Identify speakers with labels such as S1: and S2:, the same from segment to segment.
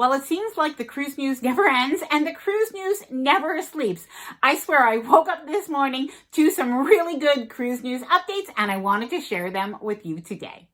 S1: Well, it seems like the cruise news never ends and the cruise news never sleeps. I swear I woke up this morning to some really good cruise news updates and I wanted to share them with you today.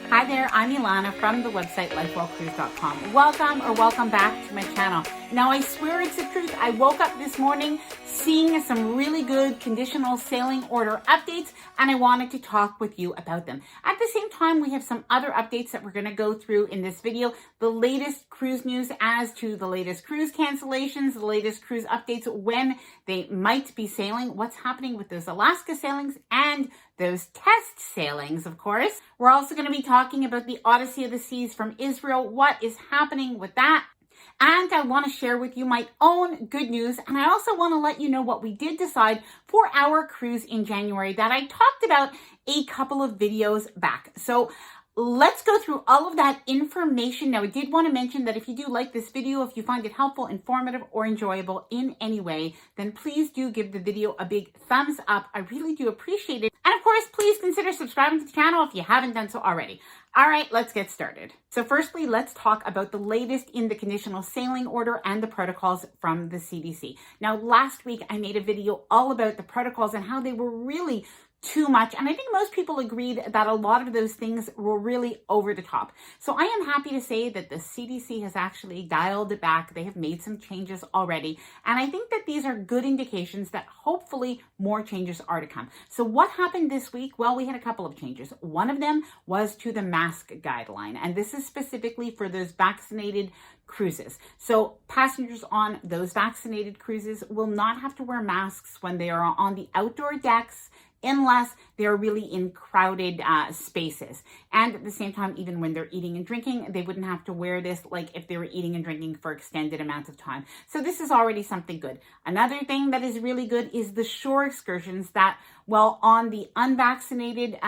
S1: Hi there, I'm Ilana from the website lifewellcruise.com. Welcome back to my channel. Now I swear it's the truth. I woke up this morning seeing some really good conditional sailing order updates and I wanted to talk with you about them. At the same time, we have some other updates that we're going to go through in this video. The latest cruise news as to the latest cruise cancellations, the latest cruise updates, when they might be sailing, what's happening with those Alaska sailings and those test sailings, of course. We're also going to be talking about the Odyssey of the Seas from Israel, what is happening with that. And I want to share with you my own good news. And I also want to let you know what we did decide for our cruise in January that I talked about a couple of videos back. So let's go through all of that information. Now, I did want to mention that if you do like this video, if you find it helpful, informative, or enjoyable in any way, then please do give the video a big thumbs up. I really do appreciate it. And of course, please consider subscribing to the channel if you haven't done so already. All right, let's get started. So firstly, let's talk about the latest in the Conditional Sailing Order and the protocols from the CDC. Now, last week, I made a video all about the protocols and how they were really too much. And I think most people agreed that a lot of those things were really over the top. So I am happy to say that the CDC has actually dialed it back. They have made some changes already. And I think that these are good indications that hopefully more changes are to come. So what happened this week? Well, we had a couple of changes. One of them was to the mask guideline. And this is specifically for those vaccinated cruises. So passengers on those vaccinated cruises will not have to wear masks when they are on the outdoor decks, unless they're really in crowded spaces. And at the same time, even when they're eating and drinking, they wouldn't have to wear this like if they were eating and drinking for extended amounts of time. So this is already something good. Another thing that is really good is the shore excursions that, well, on the unvaccinated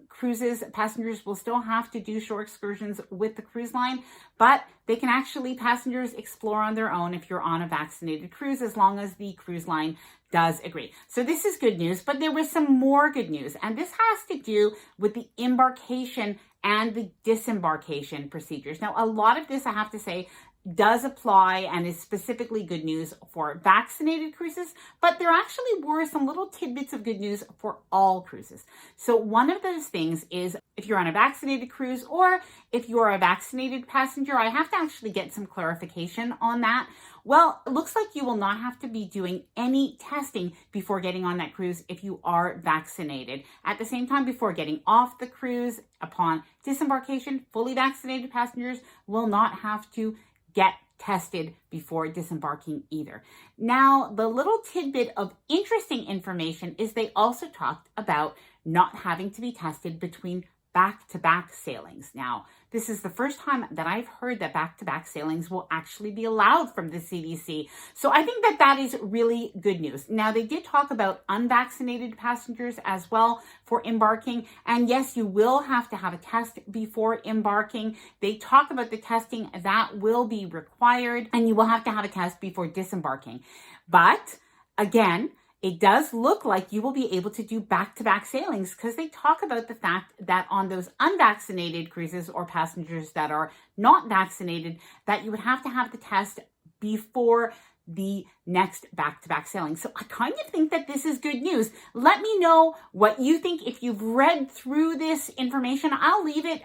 S1: cruises, passengers will still have to do shore excursions with the cruise line, but they can actually, passengers, explore on their own if you're on a vaccinated cruise, as long as the cruise line does agree. So this is good news, but there was some more good news, and this has to do with the embarkation and the disembarkation procedures. Now, a lot of this, I have to say, does apply and is specifically good news for vaccinated cruises, but there actually were some little tidbits of good news for all cruises. So one of those things is if you're on a vaccinated cruise or if you're a vaccinated passenger, I have to actually get some clarification on that. Well, it looks like you will not have to be doing any testing before getting on that cruise if you are vaccinated. At the same time, before getting off the cruise, upon disembarkation, fully vaccinated passengers will not have to get tested before disembarking either. Now, the little tidbit of interesting information is they also talked about not having to be tested between back-to-back sailings. Now, this is the first time that I've heard that back-to-back sailings will actually be allowed from the CDC. So I think that that is really good news. Now, they did talk about unvaccinated passengers as well for embarking. And yes, you will have to have a test before embarking. They talk about the testing that will be required, and you will have to have a test before disembarking. But again, it does look like you will be able to do back-to-back sailings because they talk about the fact that on those unvaccinated cruises or passengers that are not vaccinated, that you would have to have the test before the next back-to-back sailing. So I kind of think that this is good news. Let me know what you think. If you've read through this information, I'll leave it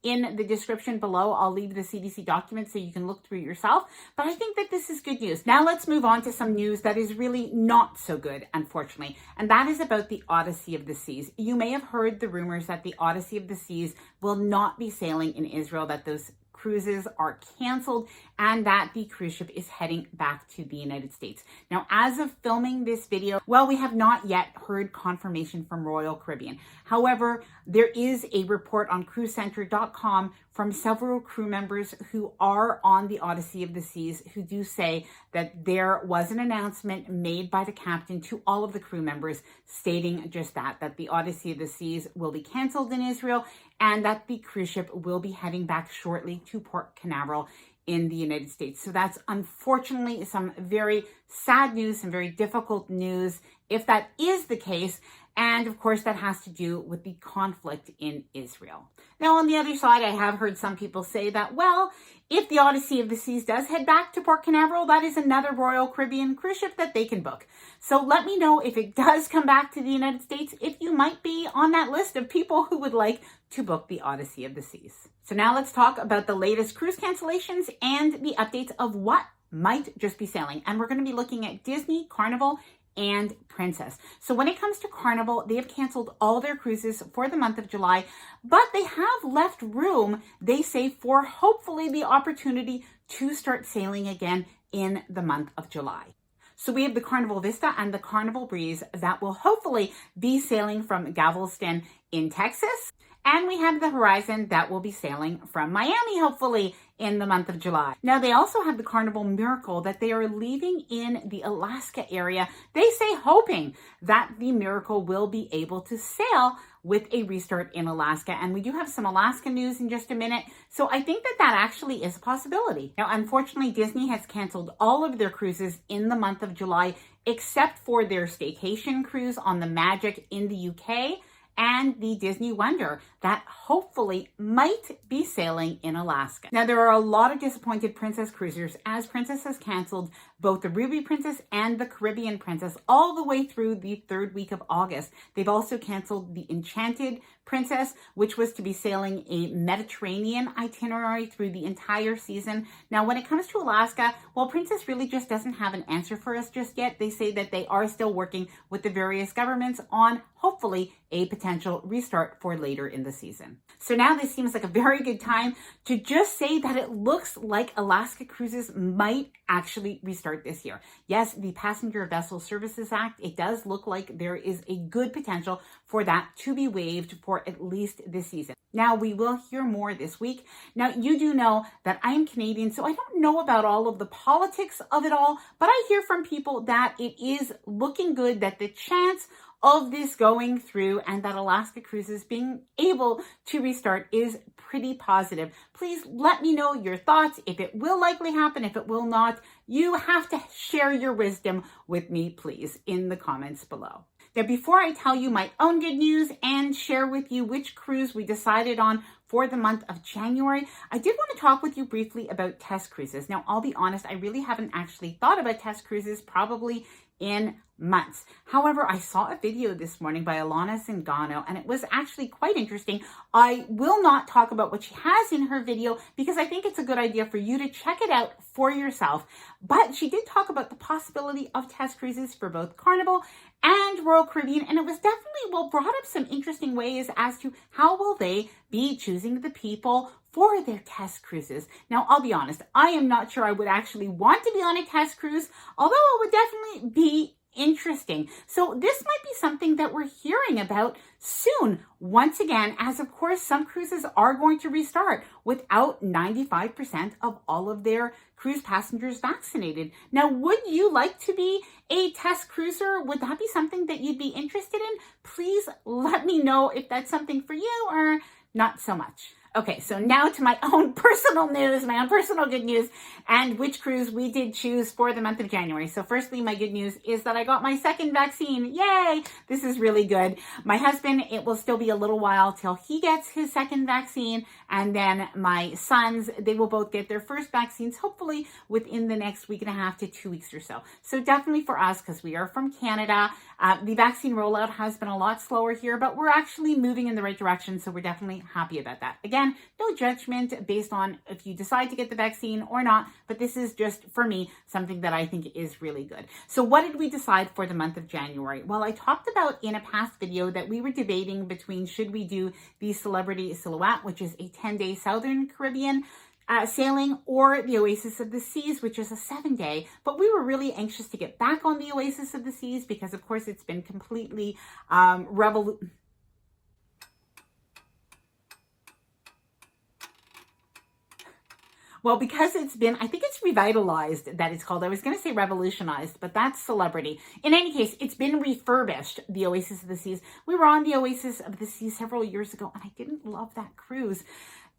S1: in the description below. I'll leave the CDC document so you can look through it yourself. But I think that this is good news. Now let's move on to some news that is really not so good, unfortunately. And that is about the Odyssey of the Seas. You may have heard the rumors that the Odyssey of the Seas will not be sailing in Israel, that those cruises are canceled and that the cruise ship is heading back to the United States. Now, as of filming this video, well, we have not yet heard confirmation from Royal Caribbean. However, there is a report on cruisecenter.com from several crew members who are on the Odyssey of the Seas who do say that there was an announcement made by the captain to all of the crew members stating just that the Odyssey of the Seas will be canceled in Israel and that the cruise ship will be heading back shortly to Port Canaveral in the United States. So that's unfortunately some very sad news, some very difficult news. If that is the case, And of course, that has to do with the conflict in Israel. Now, on the other side, I have heard some people say that, well, if the Odyssey of the Seas does head back to Port Canaveral, that is another Royal Caribbean cruise ship that they can book. So let me know if it does come back to the United States, if you might be on that list of people who would like to book the Odyssey of the Seas. So now let's talk about the latest cruise cancellations and the updates of what might just be sailing. And we're going to be looking at Disney, Carnival, and Princess. So when it comes to Carnival, they have canceled all their cruises for the month of July, but they have left room, they say, for hopefully the opportunity to start sailing again in the month of July. So we have the Carnival Vista and the Carnival Breeze that will hopefully be sailing from Galveston in Texas. And we have the Horizon that will be sailing from Miami, hopefully, in the month of July. Now, they also have the Carnival Miracle that they are leaving in the Alaska area. They say hoping that the Miracle will be able to sail with a restart in Alaska. And we do have some Alaska news in just a minute. So I think that that actually is a possibility. Now, unfortunately, Disney has canceled all of their cruises in the month of July, except for their staycation cruise on the Magic in the UK. And the Disney Wonder that hopefully might be sailing in Alaska. Now, there are a lot of disappointed Princess cruisers as Princess has canceled both the Ruby Princess and the Caribbean Princess all the way through the third week of August. They've also canceled the Enchanted Princess, which was to be sailing a Mediterranean itinerary through the entire season. Now, when it comes to Alaska, well, Princess really just doesn't have an answer for us just yet. They say that they are still working with the various governments on hopefully a potential restart for later in the season. So now this seems like a very good time to just say that it looks like Alaska cruises might actually restart this year. Yes, the Passenger Vessel Services Act, it does look like there is a good potential for that to be waived for at least this season. Now, we will hear more this week. Now, you do know that I am Canadian, so I don't know about all of the politics of it all, but I hear from people that it is looking good, that the chance of this going through and that Alaska cruises being able to restart is pretty positive. Please let me know your thoughts, if it will likely happen, if it will not. You have to share your wisdom with me, please, in the comments below. Now, before I tell you my own good news and share with you which cruise we decided on for the month of January, I did want to talk with you briefly about test cruises. Now, I'll be honest, I really haven't actually thought about test cruises probably in months. However, I saw a video this morning by Alana Zingano, and it was actually quite interesting. I will not talk about what she has in her video because I think it's a good idea for you to check it out for yourself. But she did talk about the possibility of test cruises for both Carnival and Royal Caribbean, and it was definitely, well, brought up some interesting ways as to how will they be choosing the people for their test cruises. Now, I'll be honest, I am not sure I would actually want to be on a test cruise, although it would definitely be interesting. So this might be something that we're hearing about soon, once again, as of course some cruises are going to restart without 95% of all of their cruise passengers vaccinated. Now, would you like to be a test cruiser? Would that be something that you'd be interested in? Please let me know if that's something for you or not so much. Okay, so now to my own personal news, my own personal good news, and which cruise we did choose for the month of January. So firstly, my good news is that I got my second vaccine. Yay! This is really good. My husband, it will still be a little while till he gets his second vaccine, and then my sons, they will both get their first vaccines, hopefully within the next week and a half to 2 weeks or so. So definitely for us, because we are from Canada, the vaccine rollout has been a lot slower here, but we're actually moving in the right direction, so we're definitely happy about that. Again, no judgment based on if you decide to get the vaccine or not, but this is just, for me, something that I think is really good. So what did we decide for the month of January? Well, I talked about in a past video that we were debating between should we do the Celebrity Silhouette, which is a 10-day Southern Caribbean sailing, or the Oasis of the Seas, which is a 7-day. But we were really anxious to get back on the Oasis of the Seas because, of course, it's been completely Well, because it's been, I think it's revitalized, that it's called. I was going to say revolutionized, but that's Celebrity. In any case, it's been refurbished, the Oasis of the Seas. We were on the Oasis of the Seas several years ago, and I didn't love that cruise.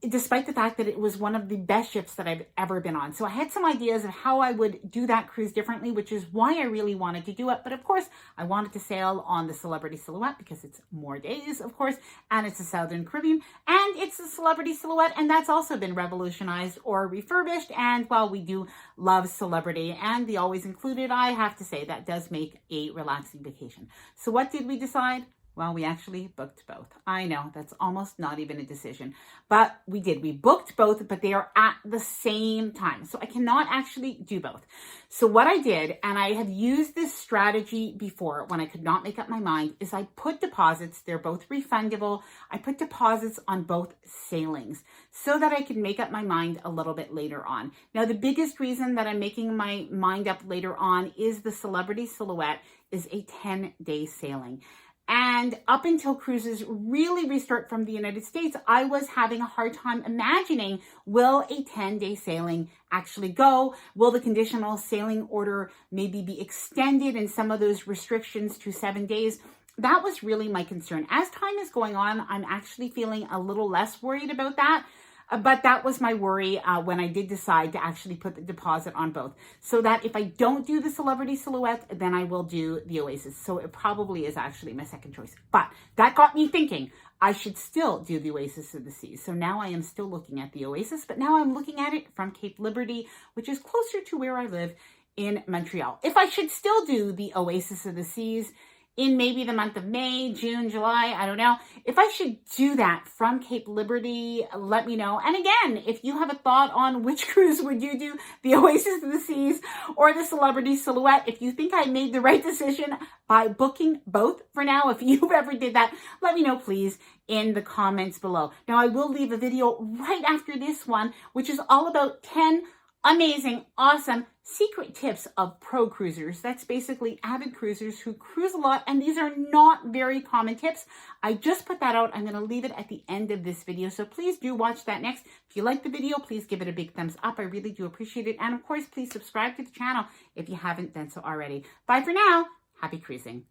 S1: despite the fact that it was one of the best ships that I've ever been on. So I had some ideas of how I would do that cruise differently, which is why I really wanted to do it. But of course, I wanted to sail on the Celebrity Silhouette because it's more days, of course, and it's the Southern Caribbean, and it's the Celebrity Silhouette, and that's also been revolutionized or refurbished. And while we do love Celebrity and the Always Included, I have to say that does make a relaxing vacation. So what did we decide? Well, we actually booked both. I know that's almost not even a decision, but we did. We booked both, but they are at the same time. So I cannot actually do both. So what I did, and I have used this strategy before when I could not make up my mind, is I put deposits. They're both refundable. I put deposits on both sailings so that I could make up my mind a little bit later on. Now, the biggest reason that I'm making my mind up later on is the Celebrity Silhouette is a 10-day sailing. And up until cruises really restart from the United States, I was having a hard time imagining, will a 10-day sailing actually go? Will the Conditional Sailing Order maybe be extended and some of those restrictions to 7 days? That was really my concern. As time is going on, I'm actually feeling a little less worried about that. But that was my worry when I did decide to actually put the deposit on both. So that if I don't do the Celebrity Silhouette, then I will do the Oasis. So it probably is actually my second choice. But that got me thinking I should still do the Oasis of the Seas. So now I am still looking at the Oasis, but now I'm looking at it from Cape Liberty, which is closer to where I live in Montreal. If I should still do the Oasis of the Seas in maybe the month of May, June, July, I don't know. If I should do that from Cape Liberty, let me know. And again, if you have a thought on which cruise would you do, the Oasis of the Seas or the Celebrity Silhouette, if you think I made the right decision by booking both for now, if you've ever did that, let me know, please, in the comments below. Now, I will leave a video right after this one, which is all about 10 amazing, awesome secret tips of pro cruisers. That's basically avid cruisers who cruise a lot, and these are not very common tips. I just put that out. I'm going to leave it at the end of this video, so please do watch that next. If you like the video, please give it a big thumbs up. I really do appreciate it. And of course, please subscribe to the channel if you haven't done so already. Bye for now. Happy cruising.